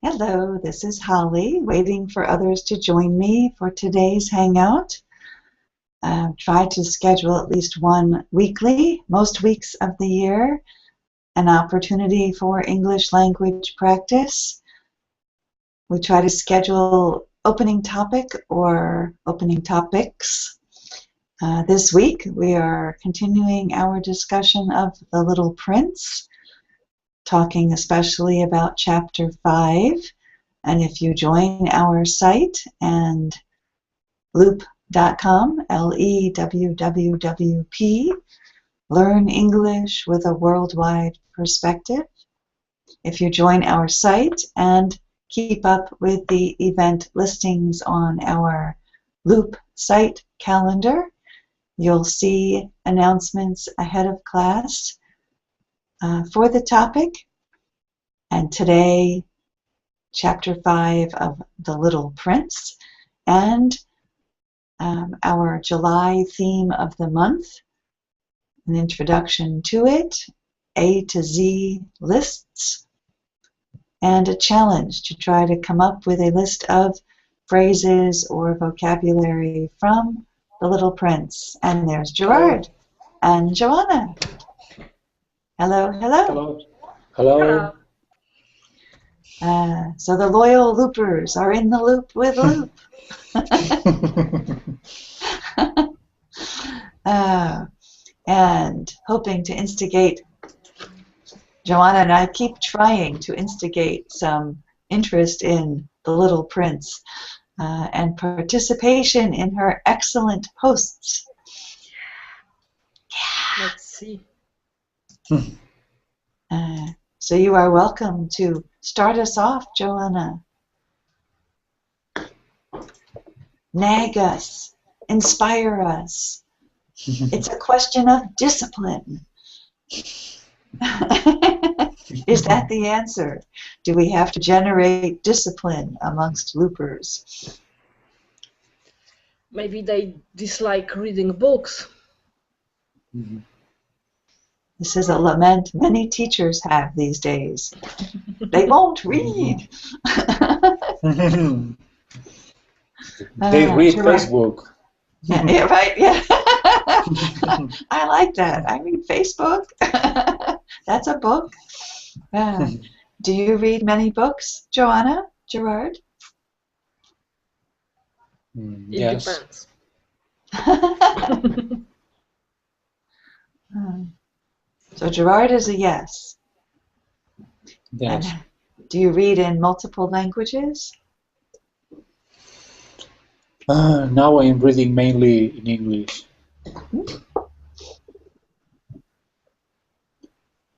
Hello, this is Holly, waiting for others to join me for today's Hangout. Try to schedule at least one weekly, most weeks of the year, an opportunity for English language practice. We try to schedule opening topic or opening topics. This week we are continuing our discussion of The Little Prince, talking especially about Chapter 5. And if you join our site and loop.com, LEWWWP, Learn English with a Worldwide Perspective. If you join our site and keep up with the event listings on our Loop site calendar, you'll see announcements ahead of class for the topic. And today, Chapter 5 of The Little Prince, and our July theme of the month, an introduction to it, A to Z lists, and a challenge to try to come up with a list of phrases or vocabulary from The Little Prince. And there's Gerard and Joanna. Hello, hello. Hello. Hello. So the loyal loopers are in the loop with Loop. And hoping to instigate, Joanna and I keep trying to instigate some interest in The Little Prince and participation in her excellent posts. Yeah. Let's see. So you are welcome to start us off, Joanna. Nag us, inspire us. It's a question of discipline. Is that the answer? Do we have to generate discipline amongst loopers? Maybe they dislike reading books. Mm-hmm. This is a lament many teachers have these days. They won't read. They read Facebook. Yeah, right. Yeah. I like that. I read Facebook. That's a book. Do you read many books, Joanna, Gerard? It Yes. depends. So Gerard is a yes. Yes. And do you read in multiple languages? Now I'm reading mainly in English.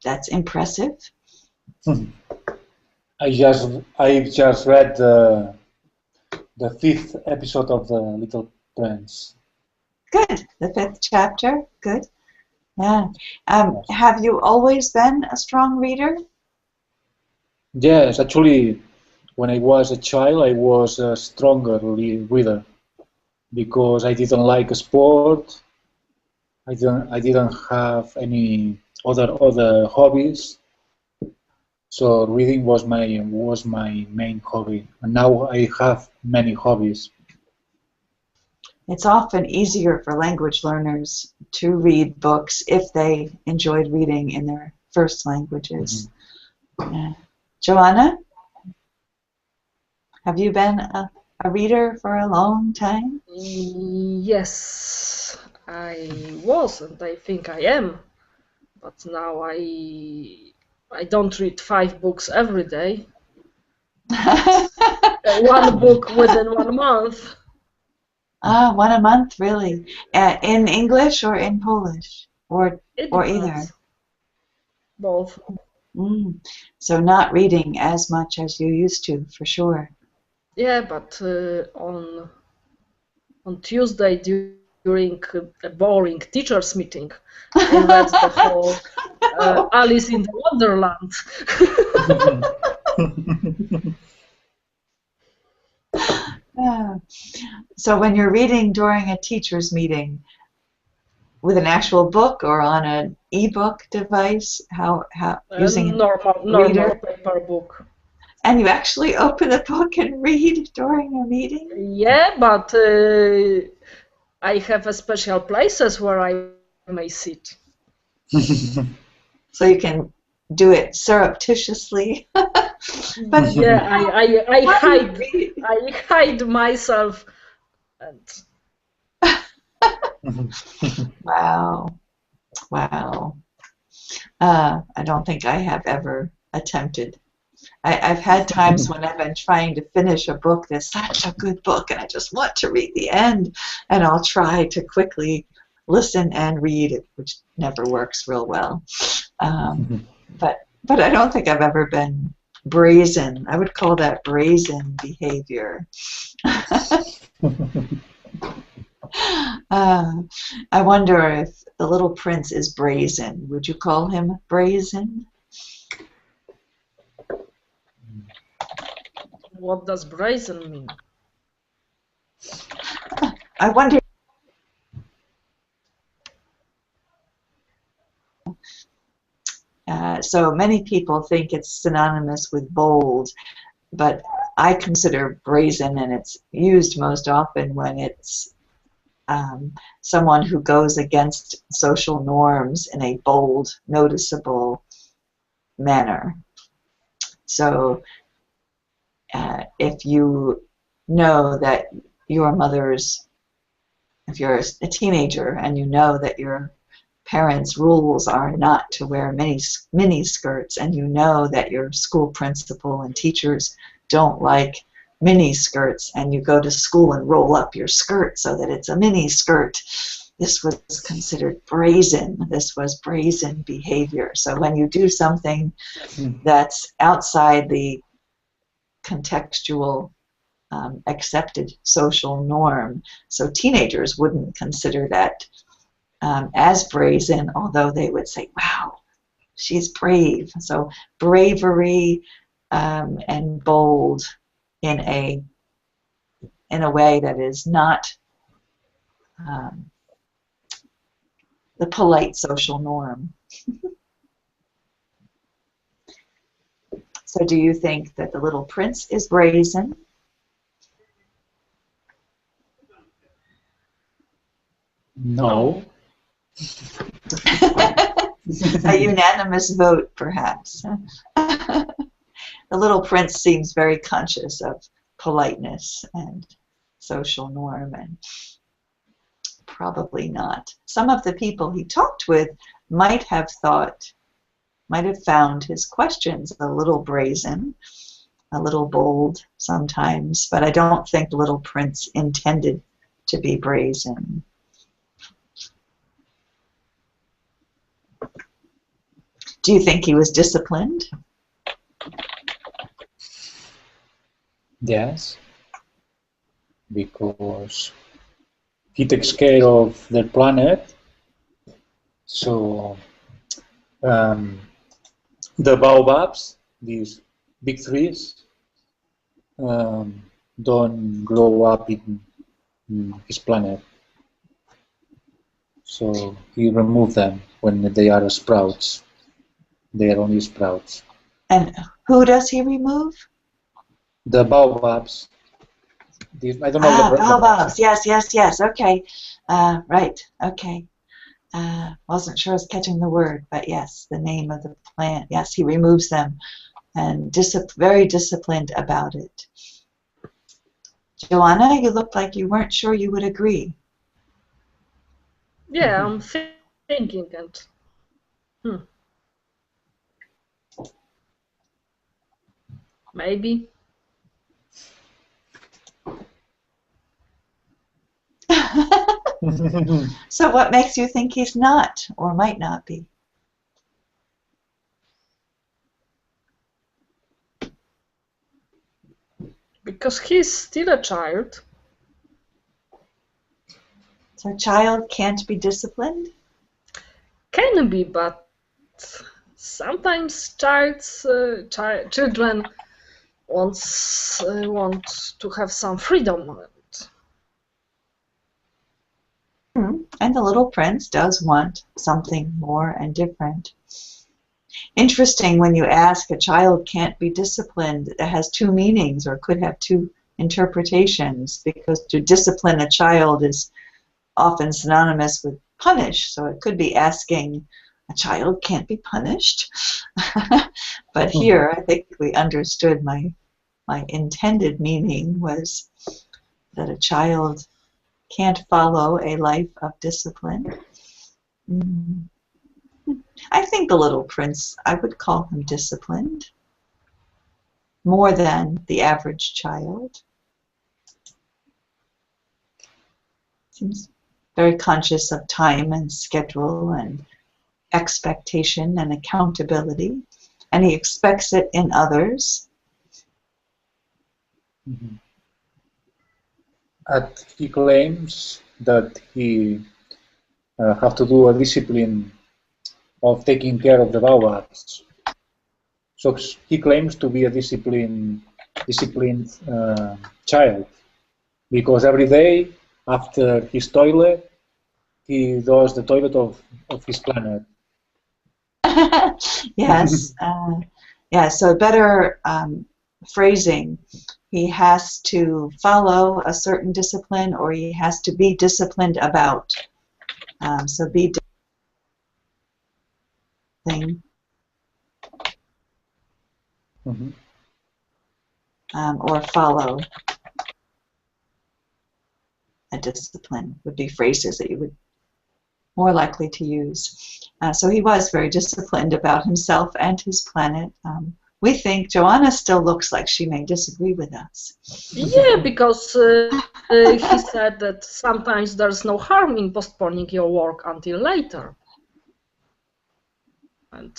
That's impressive. I've just read the 5th episode of The Little Prince. Good. The 5th chapter. Good. Yeah. Have you always been a strong reader? Yes, actually, when I was a child, I was a stronger reader because I didn't like sport. I didn't have any other hobbies. So reading was my main hobby, and now I have many hobbies. It's often easier for language learners to read books if they enjoyed reading in their first languages. Mm-hmm. Joanna, have you been a reader for a long time? Yes, I was, and I think I am. But now I don't read 5 books every day. One book within 1 month. One a month, really? In English or in Polish? Or either? Both. So not reading as much as you used to, for sure. Yeah, but on Tuesday during a boring teachers' meeting, I read the whole Alice in Wonderland. So when you're reading during a teacher's meeting, with an actual book or on an e-book device, how using normal paper book. And you actually open the book and read during a meeting? Yeah, but I have a special places where I may sit. So you can do it surreptitiously. But Yeah, I how do you hide read? I hide myself and Wow. Wow. I don't think I have ever attempted. I've had times when I've been trying to finish a book that's such a good book and I just want to read the end, and I'll try to quickly listen and read it, which never works real well. But I don't think I've ever been brazen. I would call that brazen behavior. I wonder if the little prince is brazen. Would you call him brazen? what does brazen mean? I wonder. So many people think it's synonymous with bold, but I consider brazen, and it's used most often when it's someone who goes against social norms in a bold, noticeable manner. So if you know that your mother's, if you're a teenager and you know that your parents' rules are not to wear mini skirts, and you know that your school principal and teachers don't like mini skirts, and you go to school and roll up your skirt so that it's a mini skirt, this was considered brazen. This was brazen behavior. So when you do something that's outside the contextual accepted social norm, so teenagers wouldn't consider that as brazen, although they would say, wow, she's brave. So bravery and bold in a way that is not um, the polite social norm. So do you think that the little prince is brazen? No. A unanimous vote, perhaps. The little prince seems very conscious of politeness and social norm, and probably not. Some of the people he talked with might have found his questions a little brazen, a little bold sometimes, but I don't think the little prince intended to be brazen. Do you think he was disciplined? Yes, because he takes care of the planet, so the baobabs, these big trees, don't grow up in his planet. So he removed them when they are sprouts. They are only sprouts. And who does he remove? The baobabs. I don't know the Baobabs. Yes. Okay. Right. Okay. Wasn't sure I was catching the word, but yes, the name of the plant. Yes, he removes them, and very disciplined about it. Joanna, you looked like you weren't sure you would agree. Yeah, I'm thinking and maybe. So what makes you think he's not or might not be? Because he's still a child. So a child can't be disciplined? Can be, but sometimes children want to have some freedom. And the little prince does want something more and different. interesting when you ask a child can't be disciplined. It has two meanings or could have two interpretations, because to discipline a child is often synonymous with punish. So it could be asking, a child can't be punished. But here I think we understood my intended meaning was that a child can't follow a life of discipline. I think the little prince, I would call him disciplined more than the average child. Seems very conscious of time and schedule and expectation and accountability, and he expects it in others. Mm-hmm. And he claims that he have to do a discipline of taking care of the baobabs. So he claims to be a disciplined child, because every day after his toilet, he does the toilet of his planet. Yes, yeah. So better phrasing. He has to follow a certain discipline, or he has to be disciplined about. So be disciplined. Mm-hmm. Or follow a discipline would be phrases that you would more likely to use. So he was very disciplined about himself and his planet. We think Joanna still looks like she may disagree with us. Yeah, because he said that sometimes there's no harm in postponing your work until later. And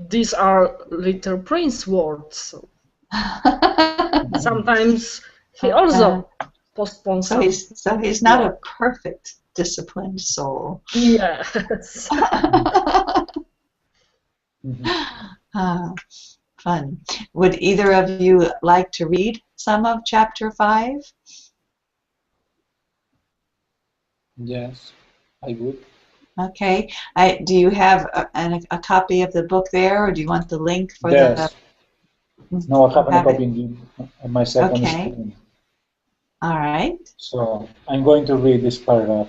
these are Little Prince words. So sometimes he also postpones. So he's not a perfect disciplined soul. Yes. Fun. Would either of you like to read some of chapter 5? Yes, I would. Okay. Do you have a copy of the book there, or do you want the link for yes. No, I have a copy on my second screen. All right. So I'm going to read this paragraph.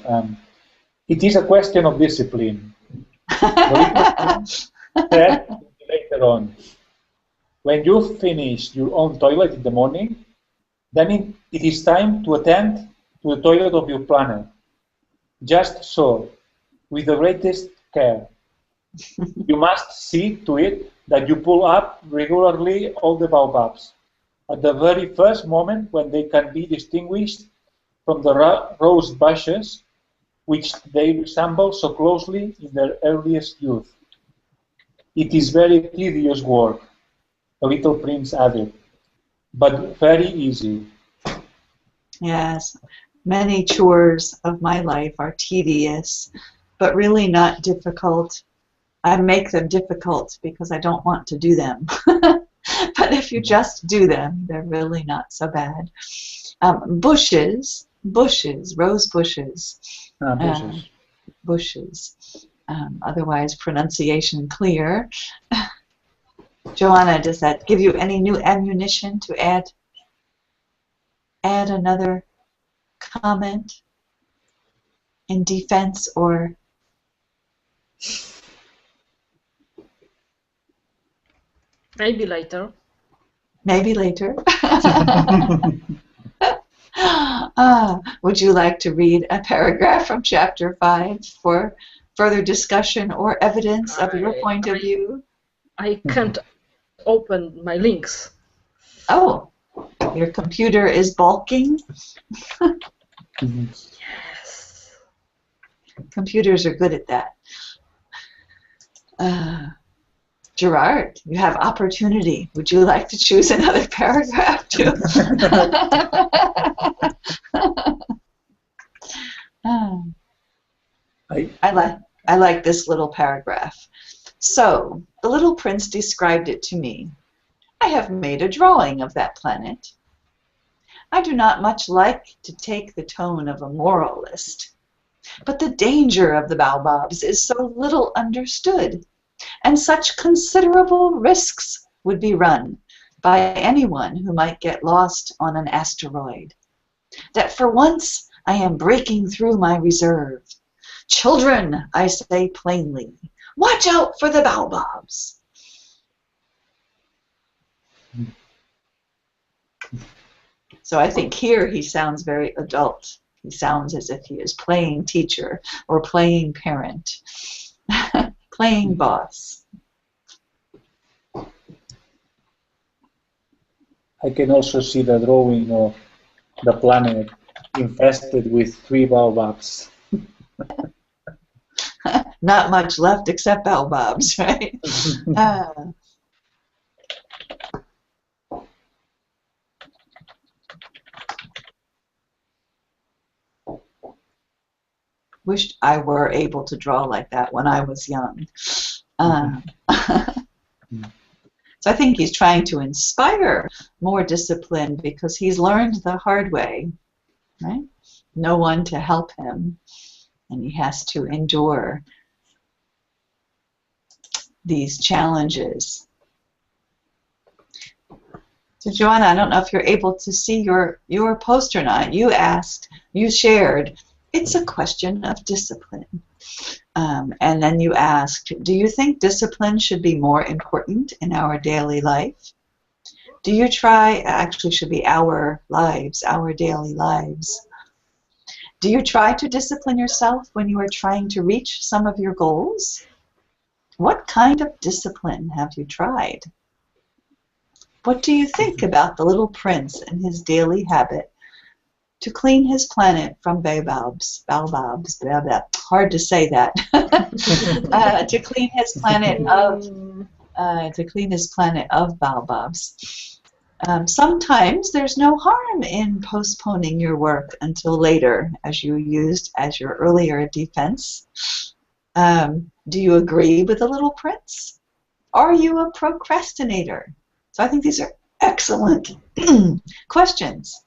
It is a question of discipline. Said later on, when you finish your own toilet in the morning, then it is time to attend to the toilet of your planet. Just so, with the greatest care. You must see to it that you pull up regularly all the baobabs at the very first moment when they can be distinguished from the rose bushes which they resemble so closely in their earliest youth. It is very tedious work, the little prince added, but very easy. Yes, many chores of my life are tedious, but really not difficult. I make them difficult because I don't want to do them. But if you just do them, they're really not so bad. Bushes, rose bushes. Bushes. Otherwise, pronunciation clear. Joanna, does that give you any new ammunition to add another comment in defense or? Maybe later. Maybe later. Would you like to read a paragraph from chapter 5 for further discussion or evidence of your point of view? I can't open my links. Oh, your computer is balking? Yes. Computers are good at that. Gerard, you have opportunity. Would you like to choose another paragraph too? I like this little paragraph. So, the little prince described it to me. I have made a drawing of that planet. I do not much like to take the tone of a moralist, but the danger of the baobabs is so little understood. and such considerable risks would be run by anyone who might get lost on an asteroid, that for once I am breaking through my reserve. Children, I say plainly, watch out for the baobabs. So I think here he sounds very adult. He sounds as if he is playing teacher or playing parent, playing boss. I can also see the drawing of the planet infested with 3 baobabs. Not much left except baobabs, right? Wished I were able to draw like that when I was young. So I think he's trying to inspire more discipline because he's learned the hard way, right? No one to help him, and he has to endure these challenges. So Joanna, I don't know if you're able to see your post or not. You asked, you shared, it's a question of discipline. And then you asked, do you think discipline should be more important in our daily life? Do you try, actually should be our lives, our daily lives. Do you try to discipline yourself when you are trying to reach some of your goals? What kind of discipline have you tried? What do you think about the little prince and his daily habit to clean his planet from baobabs, hard to say that, to clean his planet of baobabs. Sometimes there's no harm in postponing your work until later, as you used as your earlier defense. Do you agree with the little prince? Are you a procrastinator? So I think these are excellent questions.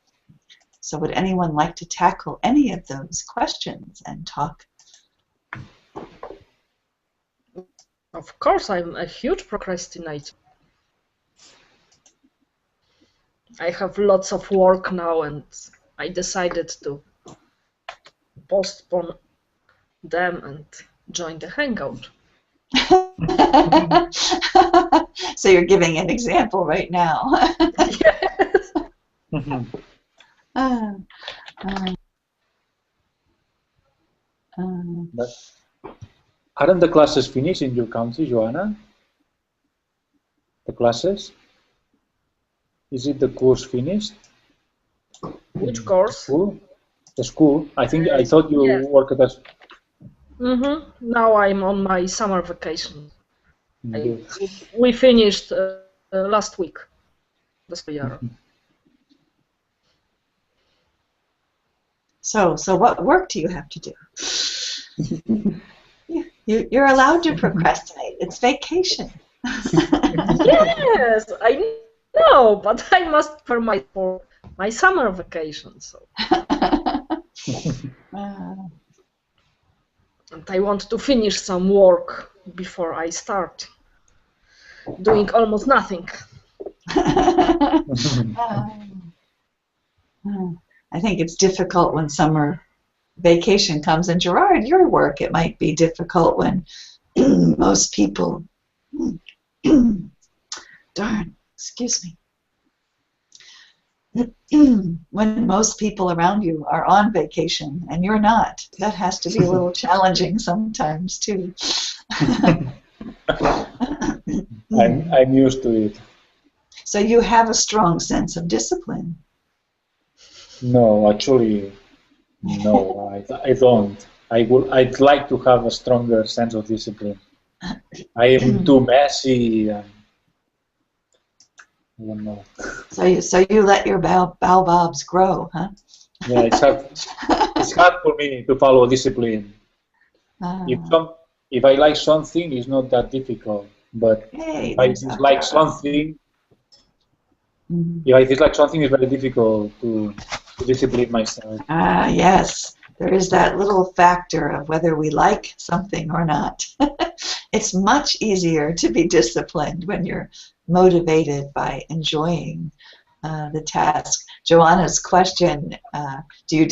So would anyone like to tackle any of those questions and talk? Of course, I'm a huge procrastinator. I have lots of work now, and I decided to postpone them and join the Hangout. So you're giving an example right now. Yes. But aren't the classes finished in your country, Joanna? The classes? Is it the course finished? Which course? School? The school? I thought you Yes. worked at Now I'm on my summer vacation. Good. We finished last week. Last year. So what work do you have to do? You're allowed to procrastinate. It's vacation. Yes, I know, but I must for my summer vacation. So. And I want to finish some work before I start doing almost nothing. I think it's difficult when summer vacation comes. And Gerard, your work, it might be difficult when most people, darn, excuse me, when most people around you are on vacation and you're not. That has to be a little challenging sometimes too. I'm used to it. So you have a strong sense of discipline. No, actually, no, I don't. I'd like to have a stronger sense of discipline. I am too messy. I don't know. So you let your baobabs grow, huh? Yeah, it's hard for me to follow discipline. If I like something, it's not that difficult. But if I dislike something, it's very difficult to discipline myself. Yes, there is that little factor of whether we like something or not. It's much easier to be disciplined when you're motivated by enjoying the task. Joanna's question, do you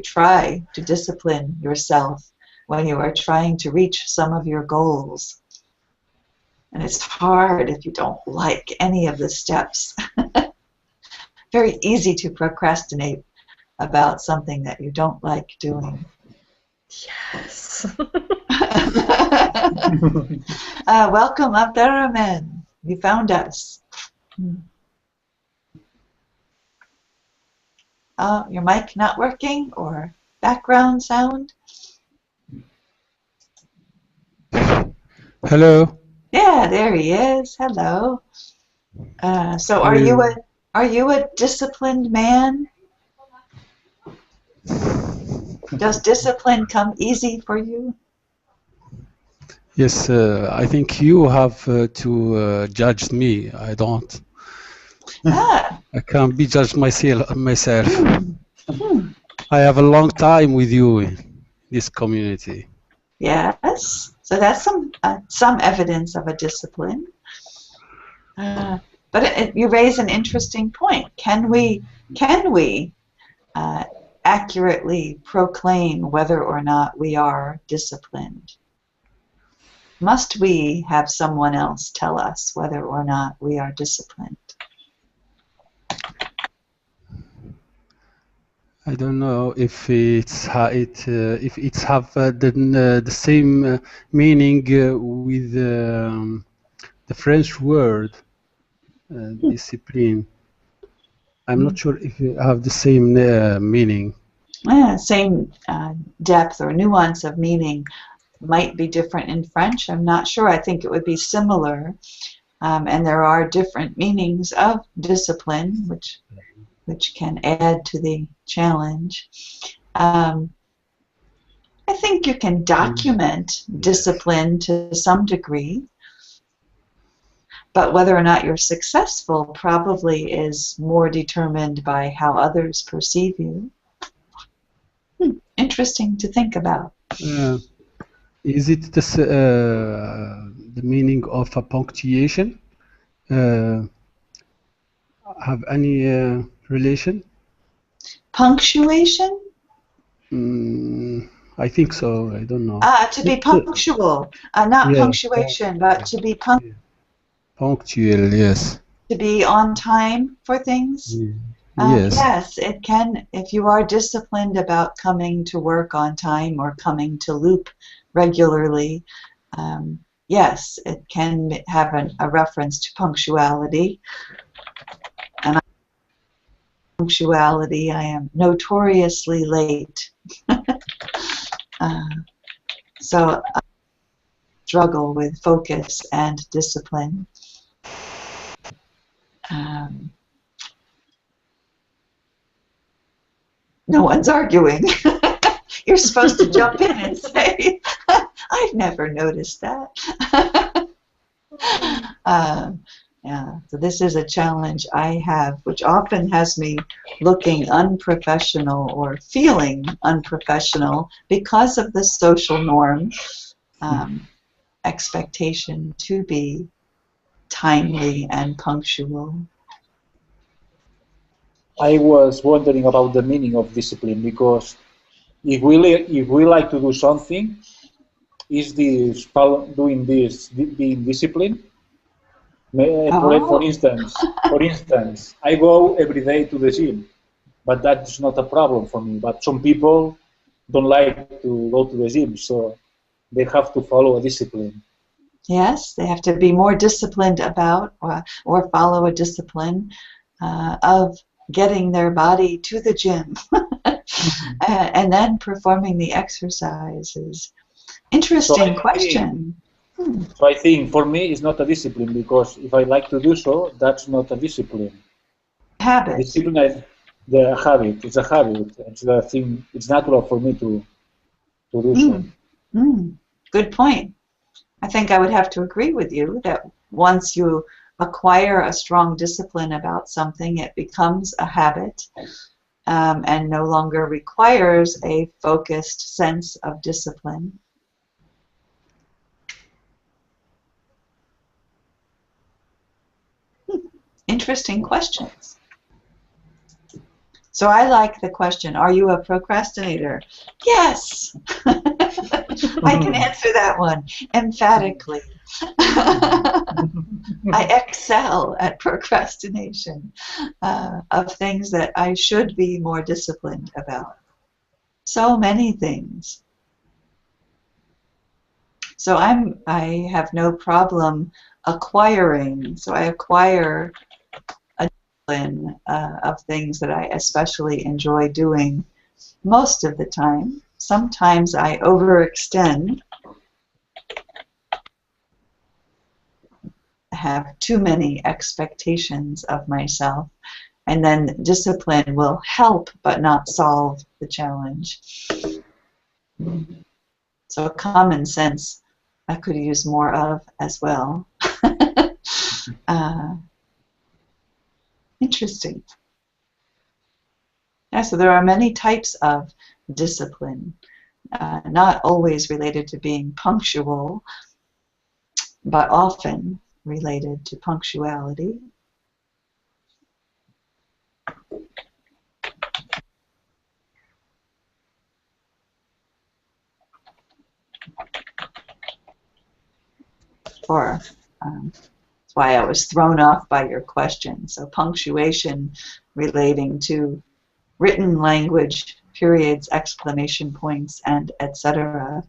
try to discipline yourself when you are trying to reach some of your goals? And it's hard if you don't like any of the steps. Very easy to procrastinate about something that you don't like doing. Yes. Welcome, Abderrahman. You found us. Your mic not working or background sound? Hello. Yeah, there he is. Hello. So are you a disciplined man? Does discipline come easy for you? Yes, I think you have to judge me. I don't. I can't be judged myself. I have a long time with you in this community. Yes. So that's some evidence of a discipline. But you raise an interesting point. Can we accurately proclaim whether or not we are disciplined? Must we have someone else tell us whether or not we are disciplined? I don't know if it's if it's have the same meaning with the French word discipline. I'm not sure if it have the same meaning. Same depth or nuance of meaning might be different in French. I'm not sure. I think it would be similar. And there are different meanings of discipline, which can add to the challenge. I think you can document discipline to some degree, but whether or not you're successful probably is more determined by how others perceive you. Interesting to think about. Is it the meaning of a punctuation? Have any relation? Punctuation? I think so. I don't know. To be punctual, not punctuation, but to be punctual. Yes. To be on time for things. Yes. Yes, it can. If you are disciplined about coming to work on time or coming to loop regularly, yes, it can have a reference to punctuality. And punctuality, I am notoriously late. So I struggle with focus and discipline. No one's arguing. You're supposed to jump in and say, I've never noticed that. Yeah, so this is a challenge I have, which often has me looking unprofessional or feeling unprofessional because of the social norm, expectation to be timely and punctual. I was wondering about the meaning of discipline, because if we like to do something, is this doing this being disciplined? For instance, I go every day to the gym, but that's not a problem for me. But some people don't like to go to the gym, so they have to follow a discipline. Yes, they have to be more disciplined about or follow a discipline of getting their body to the gym and then performing the exercises. Interesting question. So I think for me it's not a discipline, because if I like to do so, that's not a discipline. Habit. Discipline, the habit. It's a habit. It's the thing. It's natural for me to do so. Good point. I think I would have to agree with you that once you acquire a strong discipline about something, it becomes a habit and no longer requires a focused sense of discipline. interesting questions. So I like the question, are you a procrastinator? Yes! I can answer that one emphatically. I excel at procrastination of things that I should be more disciplined about. So many things. So I have no problem acquiring. So I acquire a discipline of things that I especially enjoy doing most of the time. Sometimes I overextend. I have too many expectations of myself. And then discipline will help but not solve the challenge. So common sense I could use more of as well. Interesting. Yeah, so there are many types of discipline, not always related to being punctual, but often related to punctuality. Or that's why I was thrown off by your question. So punctuation relating to written language, periods, exclamation points, and etc.,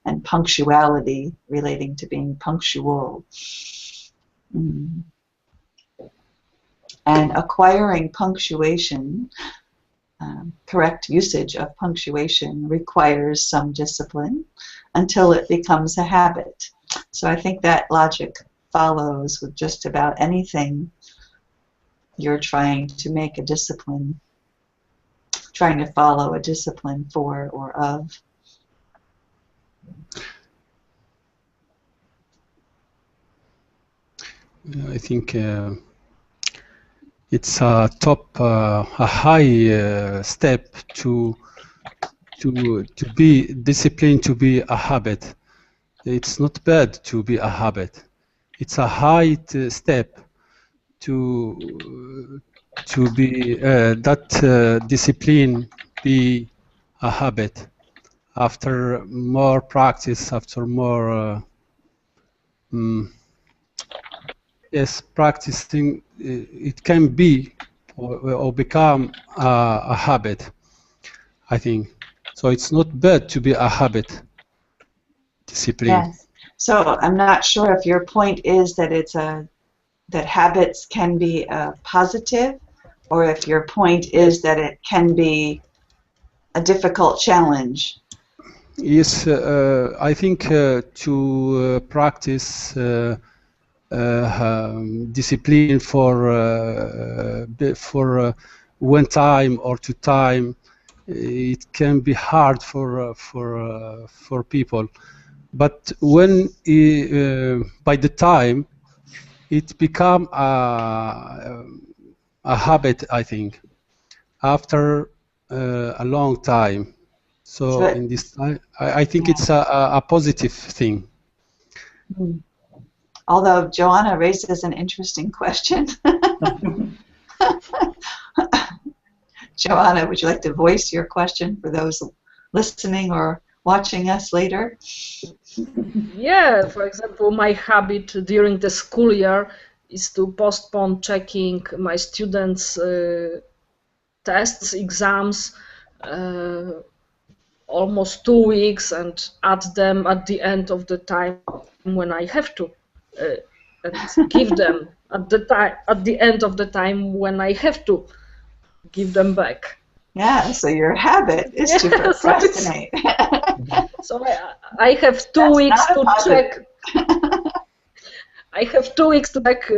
and punctuality relating to being punctual. And acquiring punctuation, correct usage of punctuation requires some discipline until it becomes a habit. So I think that logic follows with just about anything you're trying to make a discipline, trying to follow a discipline for or of. I think it's a high step to be disciplined, to be a habit. It's not bad to be a habit. It's a high step to be that discipline be a habit. After more practice, after more yes, practicing, it can be or become a habit, I think. So it's not bad to be a habit. Discipline. Yes. So I'm not sure if your point is that it's that habits can be positive, or if your point is that it can be a difficult challenge. Yes, I think to practice discipline for one time or two time, it can be hard for people. But when by the time it become a habit, I think after a long time. So in this time, I think it's a positive thing. Although Joanna raises an interesting question. Joanna, would you like to voice your question for those listening or watching us later? Yeah, for example, my habit during the school year is to postpone checking my students' tests, exams, almost 2 weeks, and add them at the end of the time when I have to, and give them at the end of the time when I have to give them back. Yeah, so your habit is to procrastinate. So I have 2 weeks to check. I have 2 weeks to check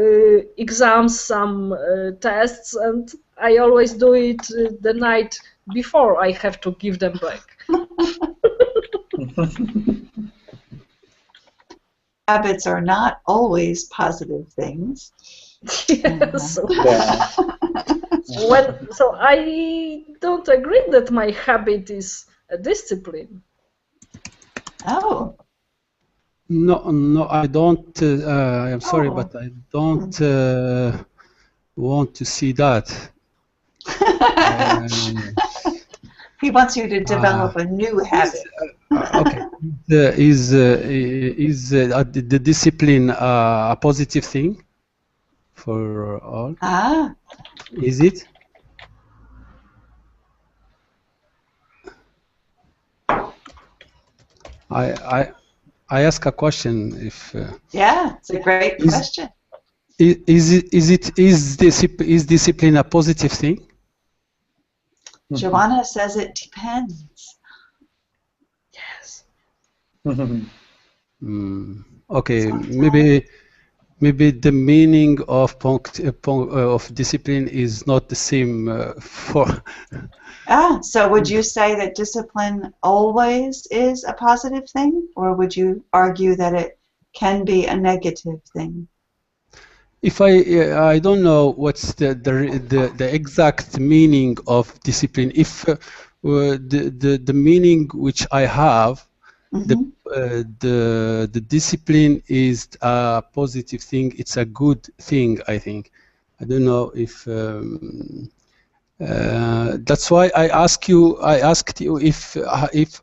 exams, some tests, and I always do it the night before I have to give them back. Habits are not always positive things. Yes. So I don't agree that my habit is a discipline. Oh. No, I don't. I'm sorry, but I don't want to see that. He wants you to develop a new habit. Okay. Is the discipline a positive thing for all? Ah. Is it? I ask a question. If yeah, it's a great question. Is discipline a positive thing? Joanna says it depends. Yes. Okay, maybe the meaning of discipline is not the same for. So would you say that discipline always is a positive thing, or would you argue that it can be a negative thing? If I don't know what's the exact meaning of discipline. If the meaning which I have, the discipline is a positive thing. It's a good thing, I think. I don't know if that's why I asked you if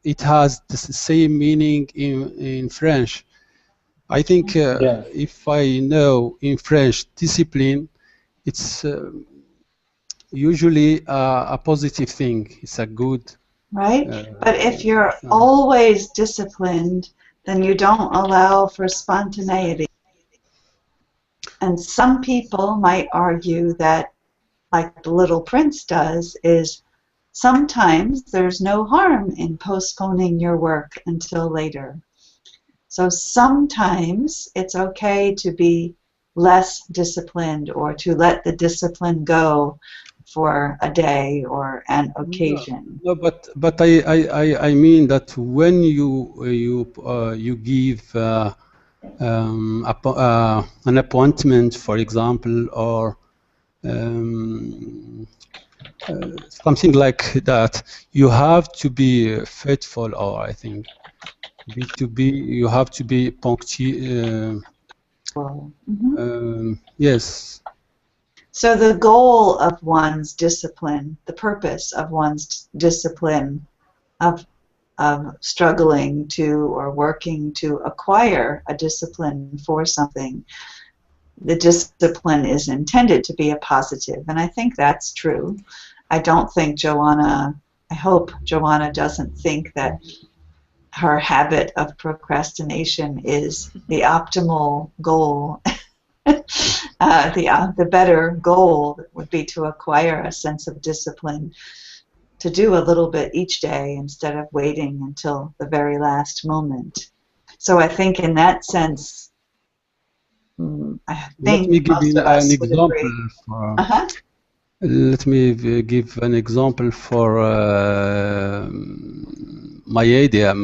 it has the same meaning in French. I think if I know in French discipline, it's usually a positive thing. It's a good. Right? But if you're always disciplined, then you don't allow for spontaneity. And some people might argue that, like the Little Prince does, is sometimes there's no harm in postponing your work until later. So sometimes it's okay to be less disciplined or to let the discipline go for a day or an occasion. No, but I mean that when you give an appointment, for example, or something like that, you have to be faithful, or I think you have to be punctual. Yes. So the goal of one's discipline, the purpose of one's discipline, of struggling to or working to acquire a discipline for something, the discipline is intended to be a positive, and I think that's true. I don't think I hope Joanna doesn't think that her habit of procrastination is the optimal goal. The better goal would be to acquire a sense of discipline, to do a little bit each day instead of waiting until the very last moment. So I think in that sense, I think let me give most you of us an would example. agree. Let me give an example for my idea.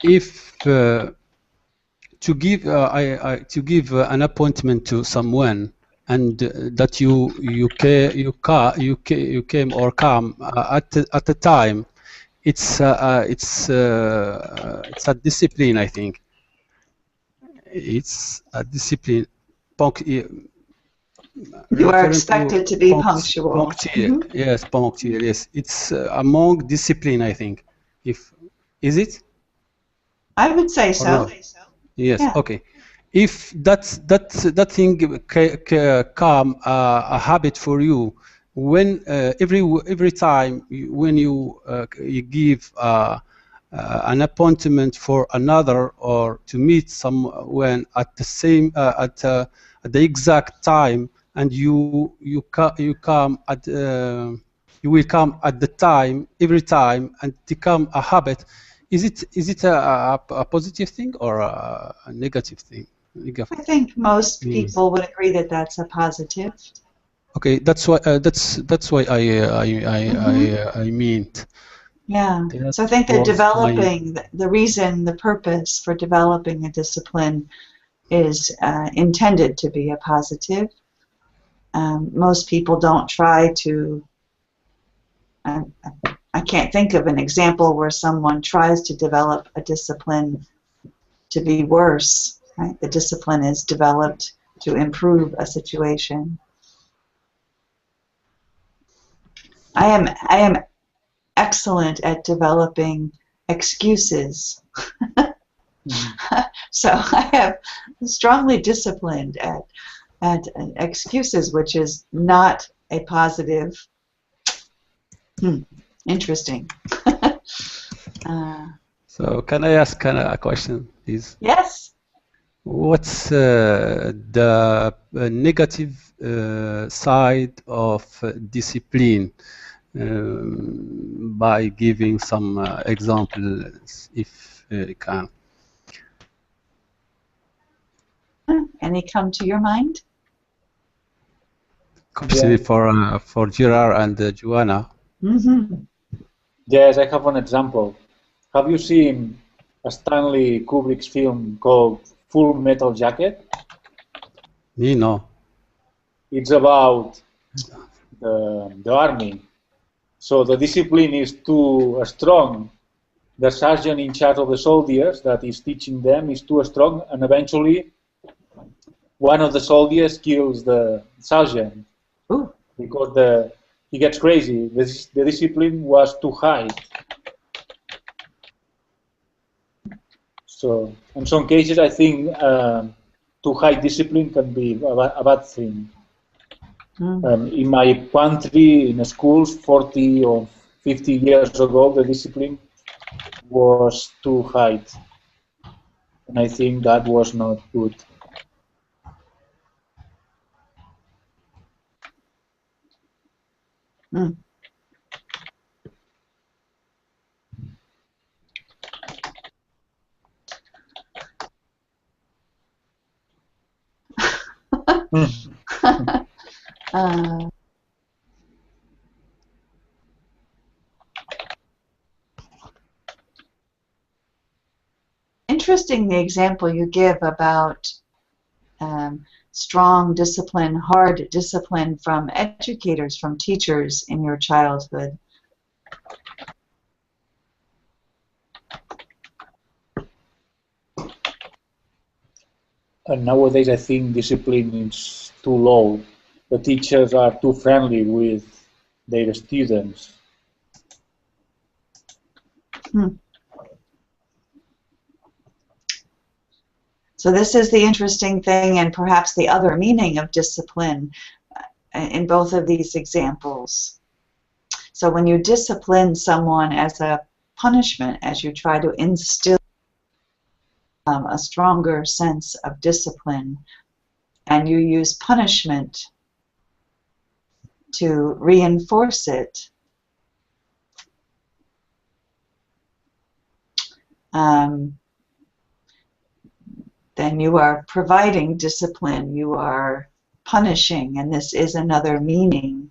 If to give an appointment to someone, and that you came or come at the time, it's a discipline, I think. It's a discipline. You are expected to be punctual. Yes, punctual. Yes, it's among discipline, I think. Is it? I would say so. Yes. Yeah. Okay. If that thing become a habit for you, when every time when you give an appointment for another, or to meet someone at the same at the exact time, and you will come at the time every time, and become a habit. Is it a positive thing or a negative thing? I think most people would agree that that's a positive. Okay, that's why I meant. Yeah. So I think that the reason, the purpose for developing a discipline is intended to be a positive. Most people don't try to. I can't think of an example where someone tries to develop a discipline to be worse. Right? The discipline is developed to improve a situation. I am excellent at developing excuses. So I have strongly disciplined at excuses, which is not a positive. Interesting. So can I ask a question, please? Yes. What's the negative side of discipline? By giving some examples, if you can. Any come to your mind? Especially for Gerard and Joanna. Mm-hmm. Yes, I have an example. Have you seen a Stanley Kubrick's film called Full Metal Jacket? Me, no. It's about the army. So the discipline is too strong. The sergeant in charge of the soldiers that is teaching them is too strong, and eventually one of the soldiers kills the sergeant. Ooh. Because he gets crazy. The discipline was too high. So in some cases, I think too high discipline can be a bad thing. In my country, in schools, 40 or 50 years ago, the discipline was too high. And I think that was not good. Interesting the example you give about strong discipline, hard discipline from educators, from teachers in your childhood. And nowadays, I think discipline is too low. The teachers are too friendly with their students. So this is the interesting thing, and perhaps the other meaning of discipline in both of these examples. So when you discipline someone as a punishment, as you try to instill a stronger sense of discipline, and you use punishment to reinforce it, then you are providing discipline, you are punishing, and this is another meaning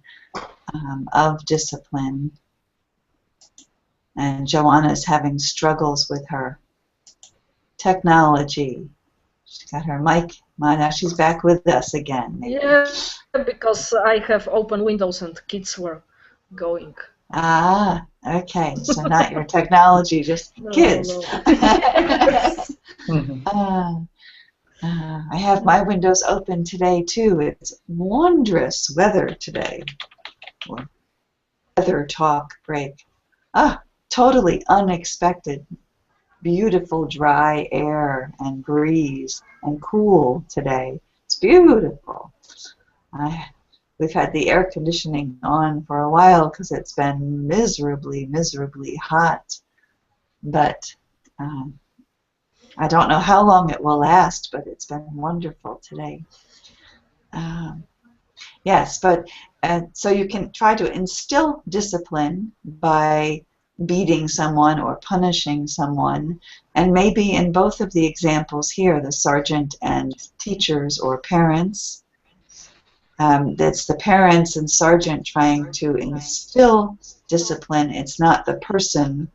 of discipline. And Joanna's having struggles with her technology. She's got her mic. Now she's back with us again. Maybe. Yeah, because I have open windows and kids were going. Ah, okay. So not your technology, just kids. No. I have my windows open today too. It's wondrous weather today. Weather talk break. Totally unexpected. Beautiful dry air and breeze and cool today. It's beautiful. We've had the air conditioning on for a while because it's been miserably, miserably hot. But I don't know how long it will last, but it's been wonderful today. Yes, but so you can try to instill discipline by beating someone or punishing someone, and maybe in both of the examples here, the sergeant and teachers or parents, that's the parents and sergeant trying to instill discipline. It's not the person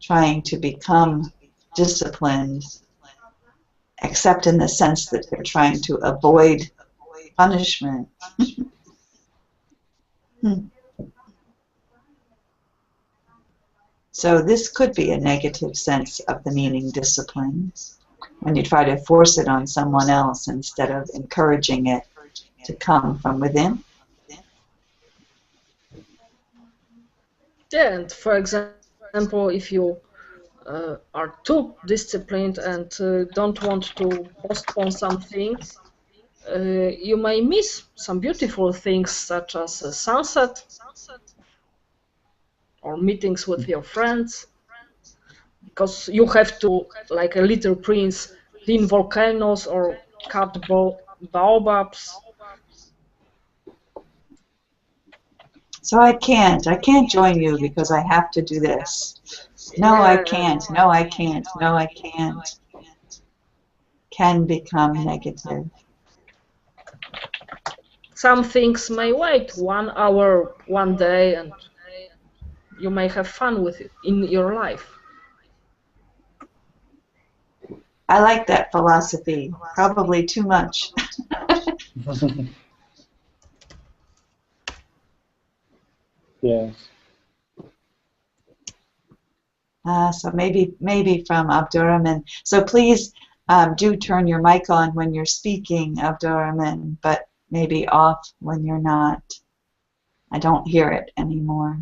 trying to become disciplined, except in the sense that they're trying to avoid punishment. So this could be a negative sense of the meaning discipline. when you try to force it on someone else instead of encouraging it to come from within. Yeah, and for example, if you are too disciplined and don't want to postpone some things, you may miss some beautiful things such as a sunset or meetings with your friends, because you have to, like a little prince, clean volcanoes or cut baobabs. So I can't join you because I have to do this. No, I can't. No, I can't. No, I can't. Can become negative. Some things may wait 1 hour, 1 day, and you may have fun with it in your life. I like that philosophy. Probably too much. Yes. So maybe from Abdurrahman. So please do turn your mic on when you're speaking, Abdurrahman, but maybe off when you're not. I don't hear it anymore.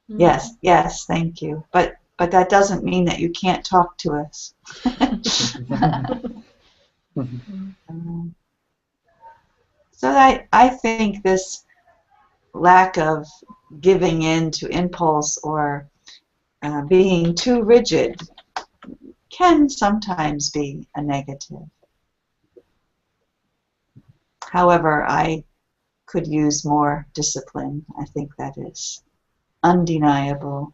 Yes, yes, thank you. But that doesn't mean that you can't talk to us. So I think this lack of giving in to impulse or being too rigid can sometimes be a negative. However, I could use more discipline. I think that is undeniable.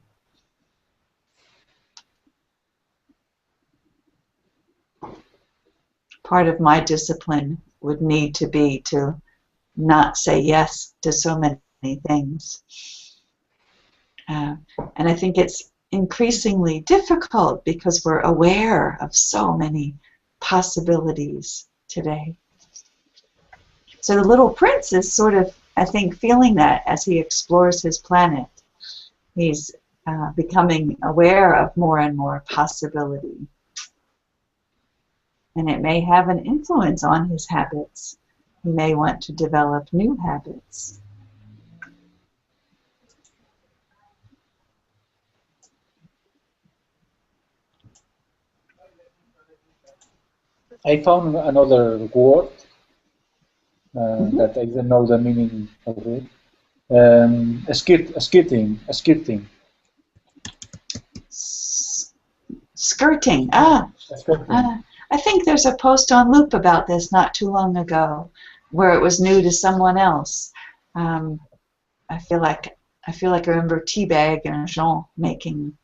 Part of my discipline would need to be to not say yes to so many things. And I think it's increasingly difficult because we're aware of so many possibilities today. So the little prince is sort of, I think, feeling that as he explores his planet. He's becoming aware of more and more possibility. And it may have an influence on his habits. He may want to develop new habits. I found another word that I didn't know the meaning of it. Skirting. Skirting. Skirting. I think there's a post on Loop about this not too long ago, where it was new to someone else. I feel like I remember Teabag and Jean making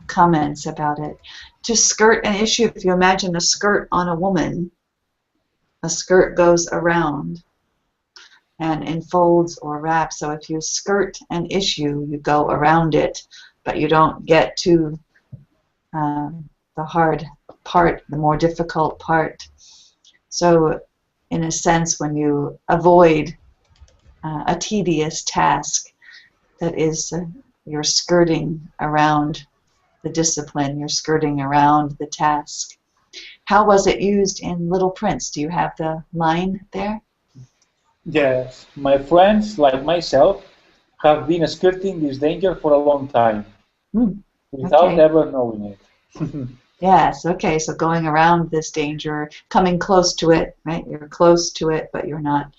comments about it. To skirt an issue, if you imagine a skirt on a woman, a skirt goes around and enfolds or wraps. So if you skirt an issue, you go around it, but you don't get to the hard part, the more difficult part. So in a sense, when you avoid a tedious task, that is, you're skirting around the discipline, you're skirting around the task. How was it used in Little Prince? Do you have the line there? Yes, my friends, like myself, have been skirting this danger for a long time, without ever knowing it. Yes, okay, so going around this danger, coming close to it, right? You're close to it, but you're not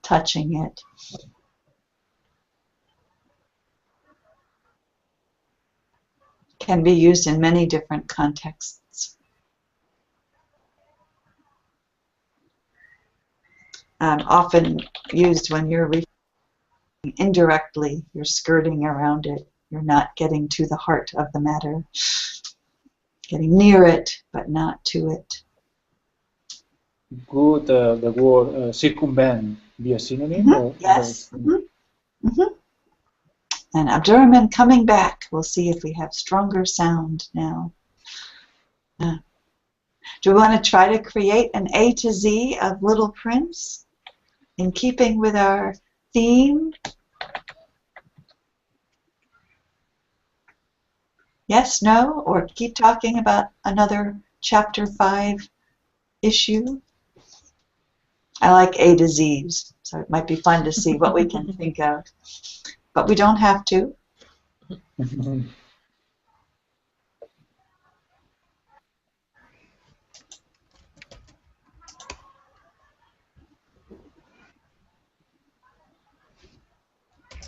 touching it. Can be used in many different contexts. Often used when you're indirectly, you're skirting around it. You're not getting to the heart of the matter. Getting near it, but not to it. Could the word circumvent be a synonym? Or yes. And Abdurrahman coming back. We'll see if we have stronger sound now. Do we want to try to create an A to Z of Little Prince in keeping with our theme? Yes, no, or keep talking about another chapter 5 issue? I like A to Z's, so it might be fun to see what we can think of. But we don't have to.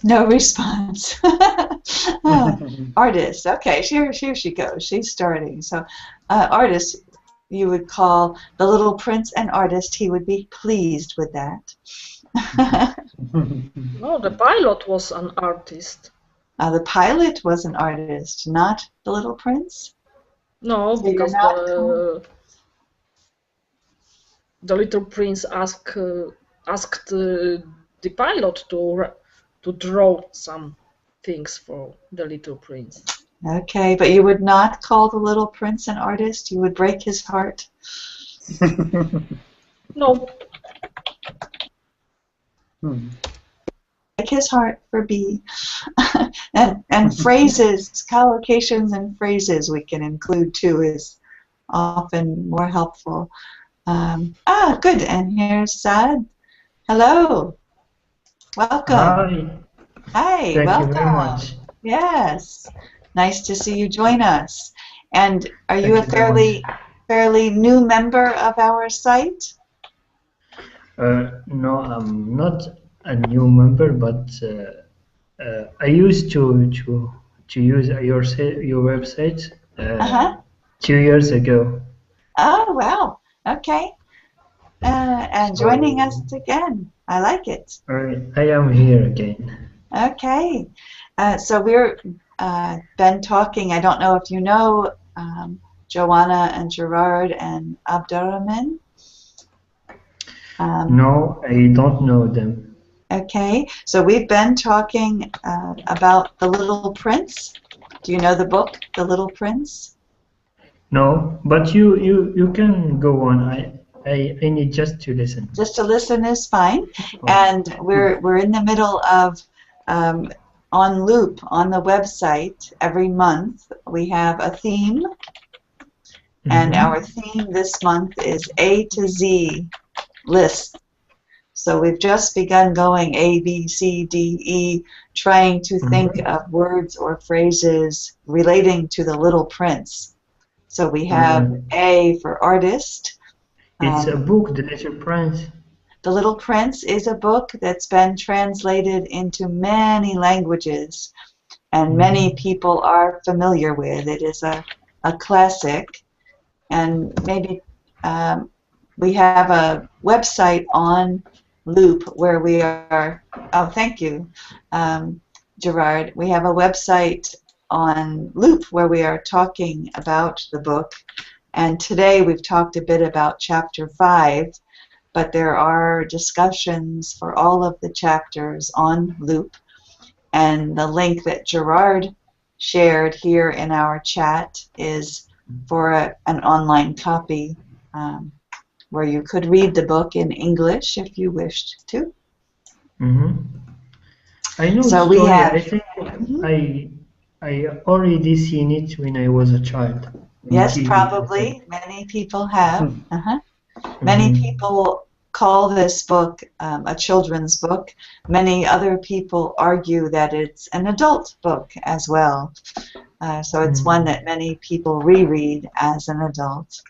No response. Artist. Okay, here she goes. She's starting. So, artist, you would call The Little Prince an artist. He would be pleased with that. No, the pilot was an artist. The pilot was an artist, not The Little Prince? No, So because the Little Prince asked the pilot to draw some things for the Little Prince. Okay, but you would not call The Little Prince an artist? You would break his heart? No. Break his heart for B. and phrases, collocations and phrases we can include too is often more helpful. Good. And here's Saad. Hello. Welcome. Hi. Thank welcome. you very much. Yes. Nice to see you join us. And are you Thank a fairly new member of our site? No, I'm not a new member, but I used to use your website 2 years ago. Oh, wow. Okay. And joining us again. I like it. I am here again. Okay. So we're been talking, I don't know if you know Joanna and Gerard and Abdurrahman. No, I don't know them. Okay. So we've been talking about The Little Prince. Do you know the book, The Little Prince? No, but you can go on. I need just to listen. Just to listen is fine. And we're in the middle of on loop on the website every month. We have a theme, and our theme this month is A to Z list. So we've just begun going A, B, C, D, E, trying to think of words or phrases relating to the Little Prince. So we have A for artist. It's a book, The Little Prince. The Little Prince is a book that's been translated into many languages, and many people are familiar with. It is a classic, and maybe we have a website on Loop where we are. Oh, thank you, Gerard. We have a website on Loop where we are talking about the book, and today we've talked a bit about Chapter 5. But there are discussions for all of the chapters on Loop, and the link that Gerard shared here in our chat is for an online copy where you could read the book in English if you wished to. I know So the we story. have, I think I already seen it when I was a child. Yes, TV, probably. Many people have. Many people call this book a children's book. Many other people argue that it's an adult book as well. So it's one that many people reread as an adult.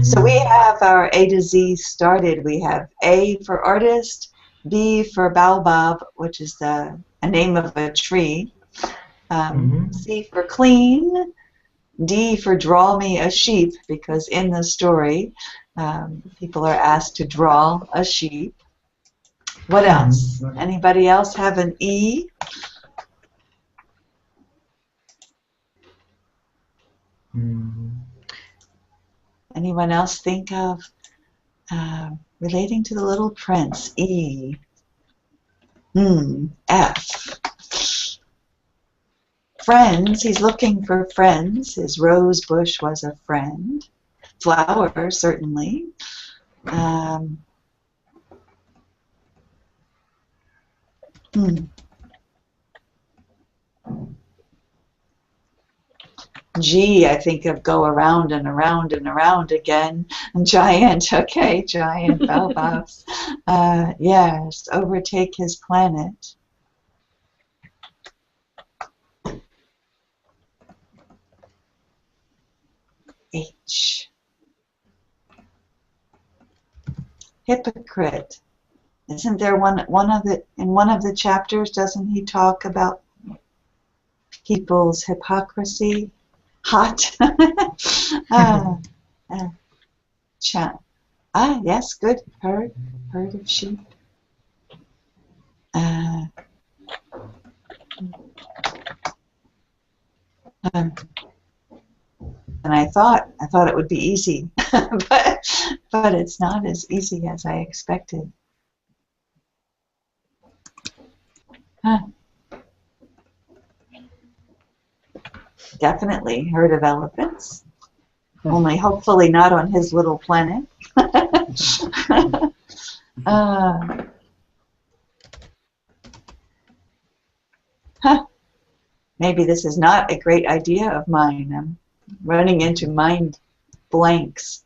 So we have our A to Z started. We have A for artist, B for baobab, which is a name of a tree, C for clean, D for draw me a sheep, because in the story people are asked to draw a sheep. What else? Anybody else have an E? Anyone else think of relating to the Little Prince? E. F. Friends. He's looking for friends. His rose bush was a friend. Flower, certainly. G, I think of go around and around and around again. Giant, okay, giant, Baobabs. Yes, overtake his planet. H. Hypocrite. Isn't there one of the chapters, doesn't he talk about people's hypocrisy? Hot. Yes, good. Herd of sheep. And I thought it would be easy, but it's not as easy as I expected. Definitely herd of elephants, only hopefully not on his little planet. Maybe this is not a great idea of mine. I'm running into mind blanks.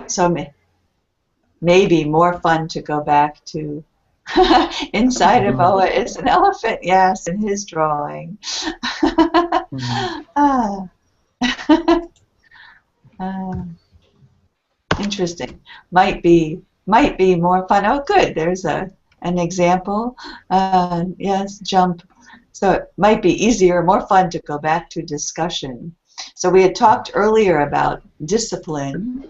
So maybe more fun to go back to inside of Boa is an elephant, yes, in his drawing. Interesting. Might be more fun. Oh, good. There's an example. Yes, jump. So it might be easier, more fun to go back to discussion. So we had talked earlier about discipline.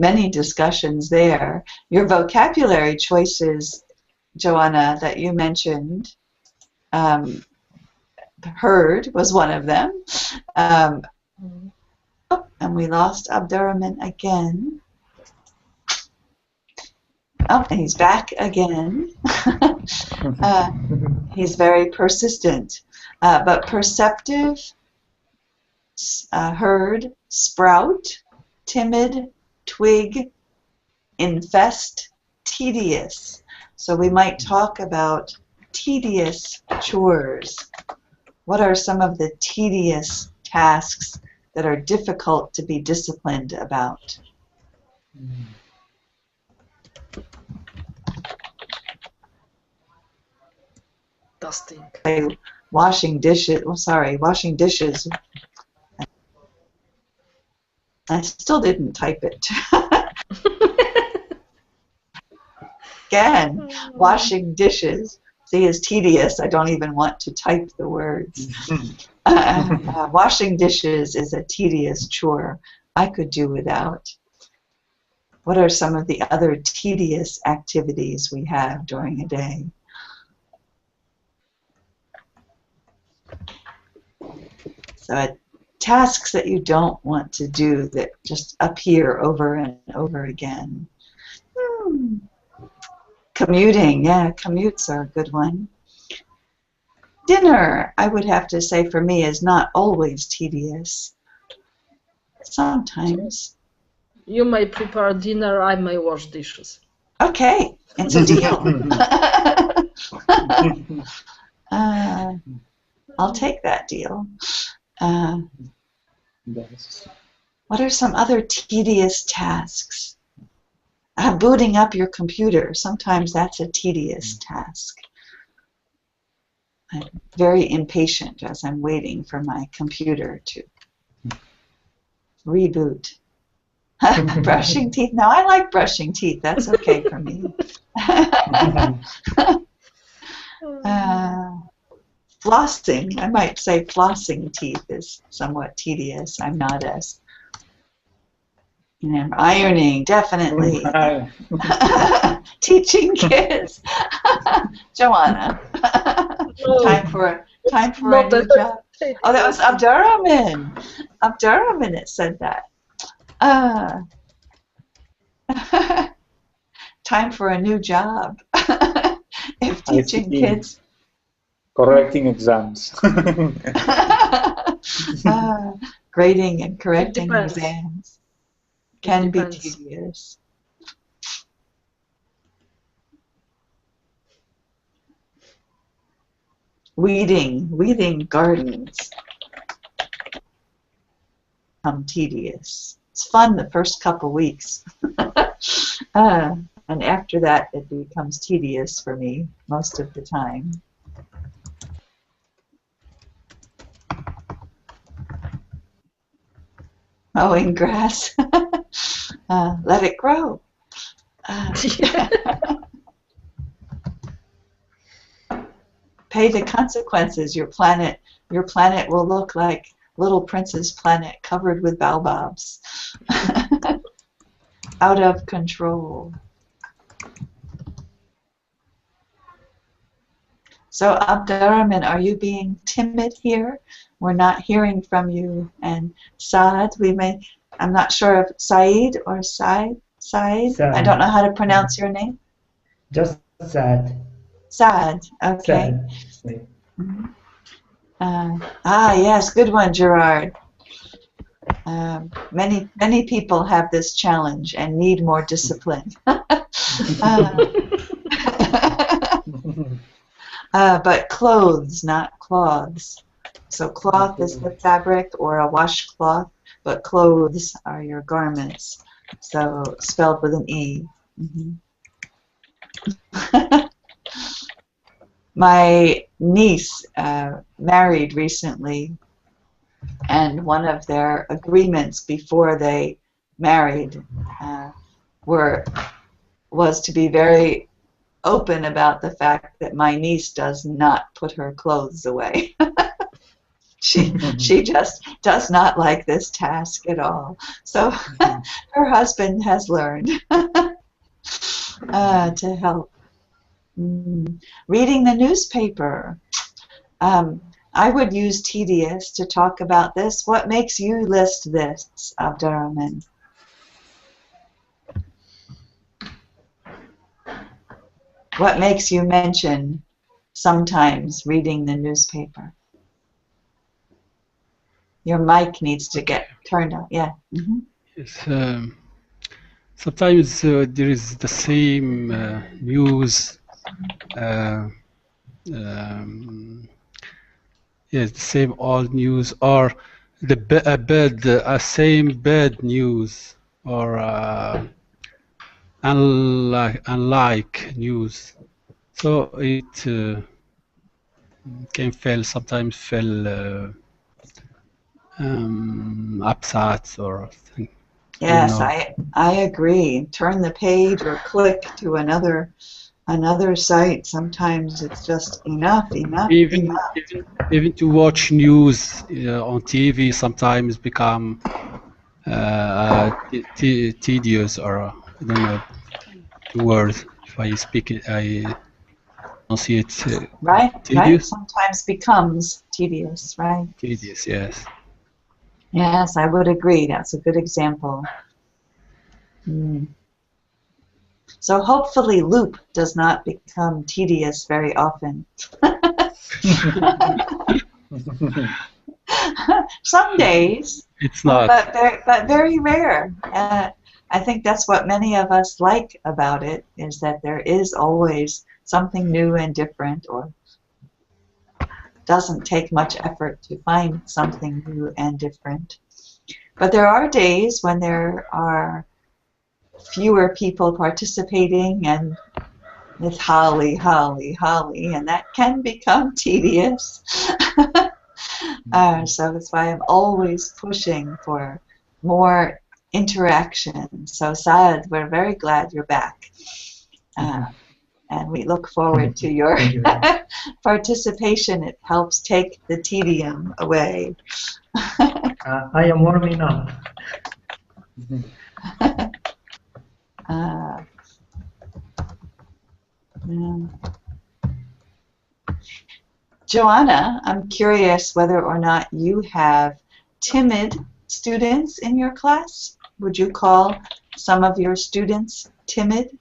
Many discussions there. Your vocabulary choices, Joanna, that you mentioned, heard was one of them. And we lost Abdurrahman again. Oh, and he's back again. He's very persistent. But perceptive, heard, sprout, timid, twig, infest, tedious. So we might talk about tedious chores. What are some of the tedious tasks that are difficult to be disciplined about? Dusting. Washing dishes. Oh, sorry, washing dishes. I still didn't type it. Again, washing dishes. See, is tedious. I don't even want to type the words. Washing dishes is a tedious chore I could do without. What are some of the other tedious activities we have during a day? So tasks that you don't want to do that just appear over and over again. Commuting, yeah, commutes are a good one. Dinner, I would have to say for me, is not always tedious. Sometimes. You may prepare dinner, I may wash dishes. Okay, it's a deal. I'll take that deal. What are some other tedious tasks? Booting up your computer. Sometimes that's a tedious task. I'm very impatient as I'm waiting for my computer to reboot. Brushing teeth. Now I like brushing teeth. That's okay for me. Flossing. I might say flossing teeth is somewhat tedious. I'm not as, ironing, definitely. Teaching kids. Joanna. Time for a new job. Oh, that was Abdurrahman. Abdurrahman, it said that. Time for a new job. If teaching kids. Correcting exams. Grading and correcting exams can be tedious. weeding gardens become tedious. It's fun the first couple weeks. And after that, it becomes tedious for me most of the time. Mowing grass. Let it grow. Pay the consequences. Your planet will look like Little Prince's planet covered with baobabs. Out of control. So Abdurrahman, are you being timid here? We're not hearing from you. And Saad, I'm not sure if Saeed or Said. I don't know how to pronounce your name. Just Saad. Saad, okay. Saad. Yes, good one, Gerard. Many people have this challenge and need more discipline. But clothes, not cloths. So cloth is the fabric or a washcloth, but clothes are your garments. So spelled with an E. My niece married recently, and one of their agreements before they married was to be very open about the fact that my niece does not put her clothes away. She just does not like this task at all. So her husband has learned to help. Reading the newspaper. I would use tedious to talk about this. What makes you list this, Abdurrahman? What makes you mention sometimes reading the newspaper? Your mic needs to get turned on. Yeah. Yes, sometimes there is the same news. Yes, the same old news, or the same bad news, or unlike news. So it can sometimes feel upset or thing. Yes, I agree. Turn the page or click to another site. Sometimes it's just enough. Even to watch news on TV sometimes become tedious, or I don't know the word. If I speak it, I don't see it. Right. Tedious. Sometimes becomes tedious. Right. Tedious, yes. Yes, I would agree. That's a good example. So hopefully loop does not become tedious very often. Some days. It's not. But very rare. I think that's what many of us like about it, is that there is always something new and different, or doesn't take much effort to find something new and different. But there are days when there are fewer people participating and it's holly, and that can become tedious. So that's why I'm always pushing for more interaction. So Saad, we're very glad you're back. And we look forward to your participation. It helps take the tedium away. I am warming up. Joanna, I'm curious whether or not you have timid students in your class. Would you call some of your students timid?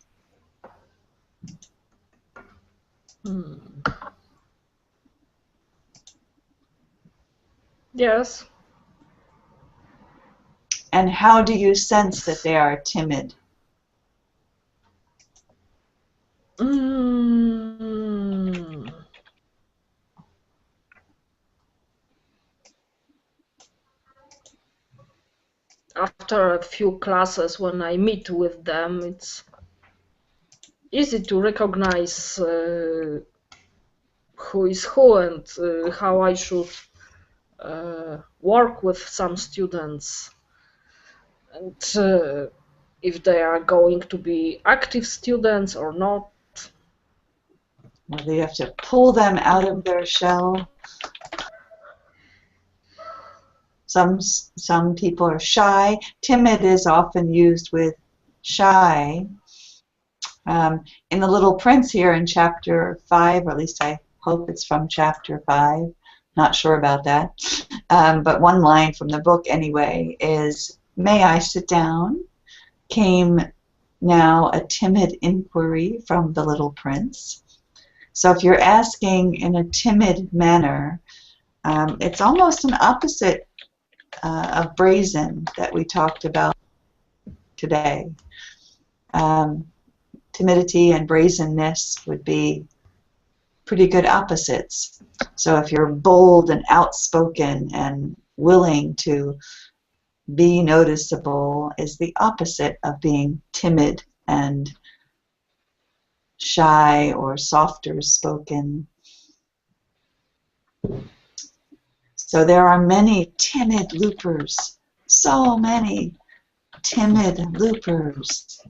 Yes. And how do you sense that they are timid? after a few classes, when I meet with them, it's easy to recognize who is who and how I should work with some students, and if they are going to be active students or not. Whether you have to pull them out of their shell. Some people are shy. Timid is often used with shy. In The Little Prince here in chapter 5, or at least I hope it's from chapter 5, not sure about that, but one line from the book anyway is, "May I sit down?" came now a timid inquiry from the little prince. So if you're asking in a timid manner, it's almost an opposite of brazen that we talked about today. Timidity and brazenness would be pretty good opposites. So if you're bold and outspoken and willing to be noticeable, is the opposite of being timid and shy or softer spoken. So there are many timid loopers, so many timid loopers.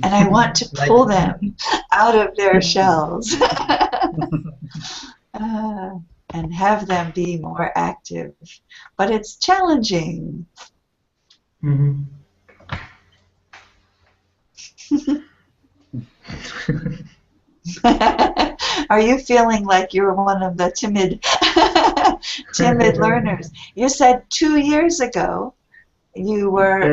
And I want to pull them out of their shells and have them be more active. But it's challenging. Mm-hmm. Are you feeling like you're one of the timid learners? You said 2 years ago you were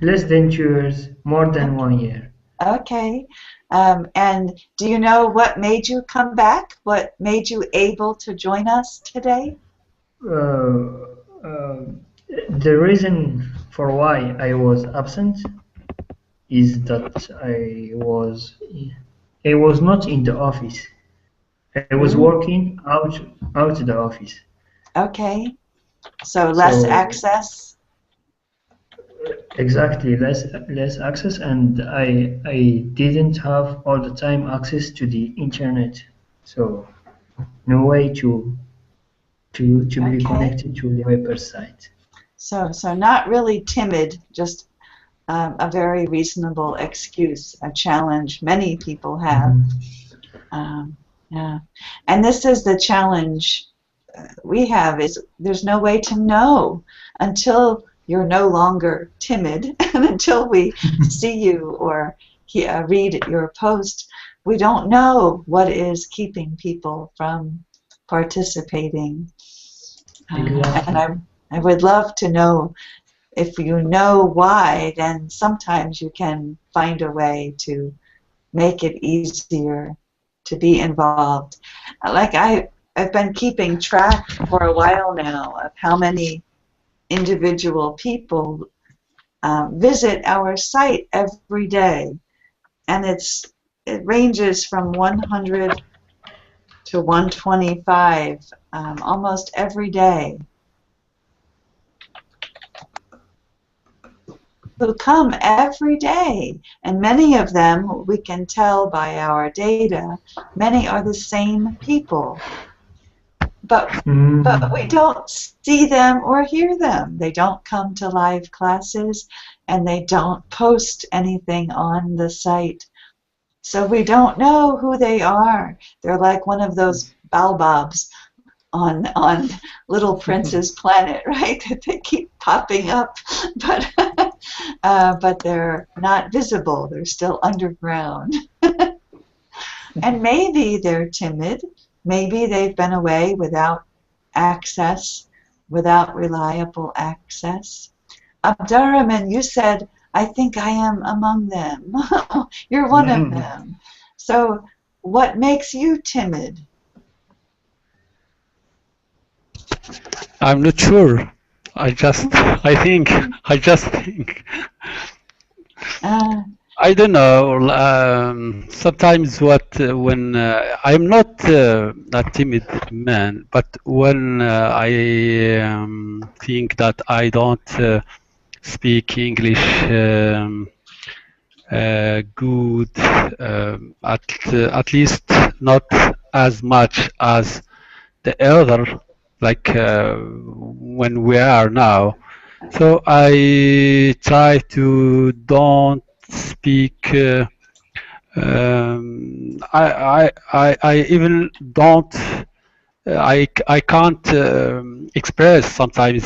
less than 2 years, more than 1 year. Okay. And do you know what made you come back? What made you able to join us today? The reason for why I was absent is that I was not in the office. I was working out the office. Okay. So less access? Exactly, less access, and I didn't have all the time access to the internet. So no way to be connected to the website. So not really timid, just a very reasonable excuse, a challenge many people have. Yeah, and this is the challenge we have, is there's no way to know until you're no longer timid and until we see you or read your post. We don't know what is keeping people from participating. And I would love to know, if you know why, then sometimes you can find a way to make it easier to be involved. Like I've been keeping track for a while now of how many individual people visit our site every day, and it ranges from 100 to 125 almost every day, who come every day, and many of them, we can tell by our data, many are the same people. But we don't see them or hear them. They don't come to live classes, and they don't post anything on the site. So we don't know who they are. They're like one of those baobabs on Little Prince's planet, right? They keep popping up, but they're not visible. They're still underground. And maybe they're timid. Maybe they've been away without access, without reliable access. Abdurrahman, you said, I think I am among them. You're one of them. So what makes you timid? I'm not sure. I just think. I don't know. Sometimes when I'm not a timid man, but when I think that I don't speak English good, at least not as much as the other, like when we are now. So I try to don't speak. I even don't. I can't express sometimes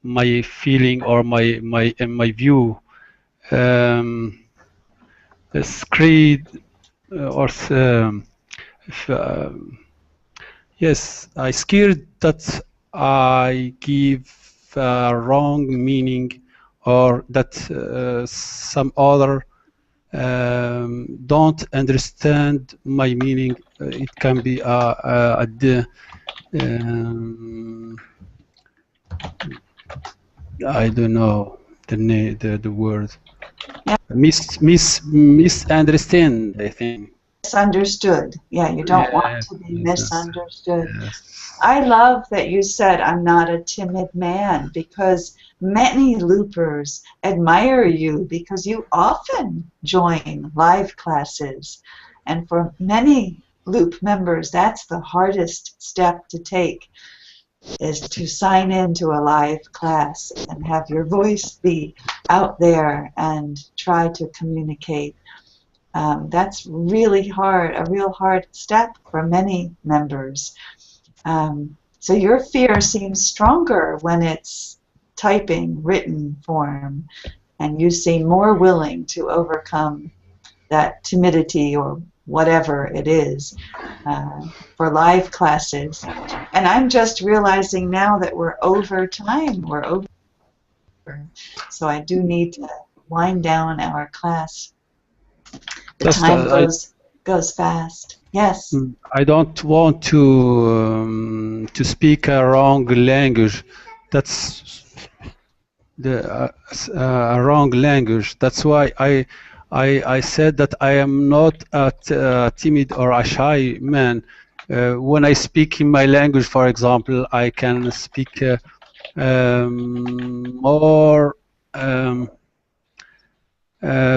my feeling or my view. Um, Screed or if, yes, I scared that I give wrong meaning or that some other don't understand my meaning. It can be I don't know the word. Yeah. Misunderstand, I think. Misunderstood. Yeah, you don't want Yes, to be yes, misunderstood. yes. I love that you said I'm not a timid man because many loopers admire you because you often join live classes. And for many loop members, that's the hardest step to take is to sign into a live class and have your voice be out there and try to communicate. That's really hard, a real hard step for many members. So your fear seems stronger when it's typing, written form, and you seem more willing to overcome that timidity or whatever it is for live classes. And I'm just realizing now that we're over time. We're over. So I do need to wind down our class. The Just time goes fast. Yes. I don't want to speak a wrong language. That's a wrong language. That's why I said that I am not a timid or a shy man. When I speak in my language, for example, I can speak more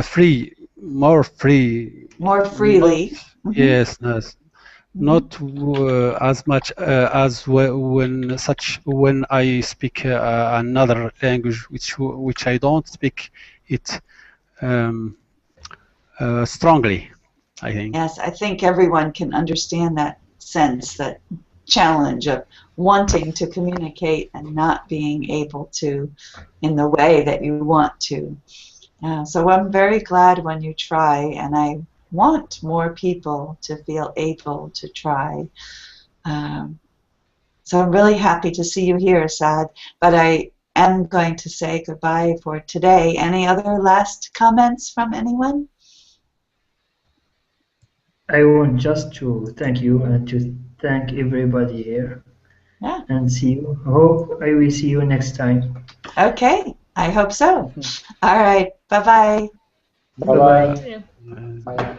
free, more free. More Not freely. yes, yes, not as much as when I speak another language which I don't speak it um, strongly, I think. Yes, I think everyone can understand that sense, that challenge of wanting to communicate and not being able to in the way that you want to. So I'm very glad when you try, and I want more people to feel able to try. Um, so I'm really happy to see you here, Saad, but I am going to say goodbye for today. Any other last comments from anyone? I want just to thank you and to thank everybody here Yeah. and see you. Hope I will see you next time. Okay, I hope so. All right, bye-bye. Bye bye. Bye bye. Yeah. Bye.